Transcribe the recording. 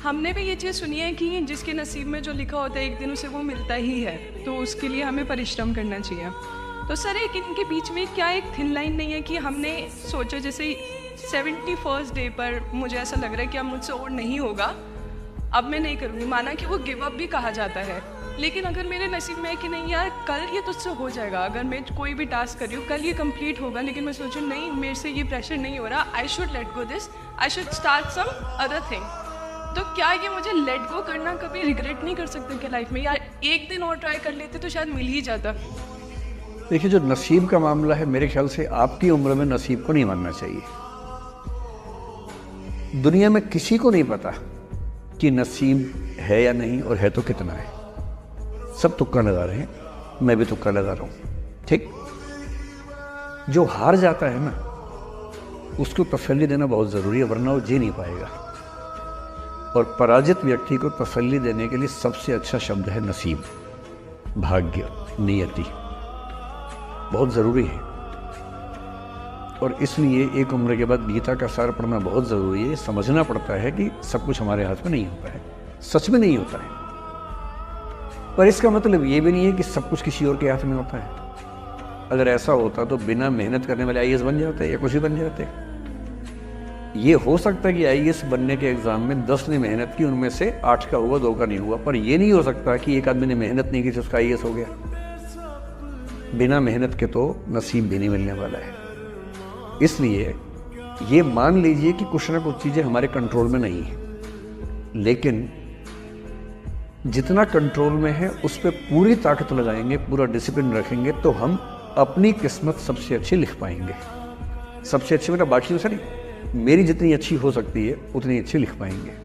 हमने भी ये चीज़ सुनी है कि जिसके नसीब में जो लिखा होता है एक दिन उसे वो मिलता ही है, तो उसके लिए हमें परिश्रम करना चाहिए। तो सर एक इनके बीच में क्या एक थिन लाइन नहीं है कि हमने सोचा जैसे 71st डे पर मुझे ऐसा लग रहा है कि अब मुझसे और नहीं होगा, अब मैं नहीं करूँगी, माना कि वो गिव अप भी कहा जाता है, लेकिन अगर मेरे नसीब में है कि नहीं यार कल ये तुझसे हो जाएगा, अगर मैं कोई भी टास्क कर रही हूँ कल ये कंप्लीट होगा, लेकिन मैं सोचूँ नहीं मेरे से ये प्रेशर नहीं हो रहा, I should let go this, I should start some other thing. तो क्या ये मुझे लेट गो करना कभी रिग्रेट नहीं कर सकते कि लाइफ में यार एक दिन और ट्राई कर लेते तो शायद मिल ही जाता? देखिए, जो नसीब का मामला है मेरे ख्याल से आपकी उम्र में नसीब को नहीं मानना चाहिए। दुनिया में किसी को नहीं पता कि नसीब है या नहीं, और है तो कितना है। सब तुक्का लगा रहे हैं, मैं भी तुक्का लगा रहा हूं। ठीक, जो हार जाता है ना उसको तसल्ली देना बहुत ज़रूरी है, वरना वो जी नहीं पाएगा। और पराजित व्यक्ति को तसल्ली देने के लिए सबसे अच्छा शब्द है नसीब, भाग्य, नियति, बहुत ज़रूरी है। और इसलिए एक उम्र के बाद गीता का सार पढ़ना बहुत ज़रूरी है। समझना पड़ता है कि सब कुछ हमारे हाथ में नहीं होता है, सच में नहीं होता है। पर इसका मतलब ये भी नहीं है कि सब कुछ किसी और के हाथ में होता है। अगर ऐसा होता तो बिना मेहनत करने वाले आईएएस बन जाते या कुछ ही बन जाते। ये हो सकता है कि आईएएस बनने के एग्ज़ाम में 10 ने मेहनत की, उनमें से 8 का हुआ, 2 का नहीं हुआ। पर ये नहीं हो सकता कि एक आदमी ने मेहनत नहीं की तो उसका आईएएस हो गया। बिना मेहनत के तो नसीब भी नहीं मिलने वाला है। इसलिए ये मान लीजिए कि कुछ ना कुछ चीज़ें हमारे कंट्रोल में नहीं है, लेकिन जितना कंट्रोल में है उस पर पूरी ताकत लगाएंगे, पूरा डिसिप्लिन रखेंगे, तो हम अपनी किस्मत सबसे अच्छी लिख पाएंगे। सबसे अच्छी मतलब बाकी से नहीं, मेरी जितनी अच्छी हो सकती है उतनी अच्छी लिख पाएंगे।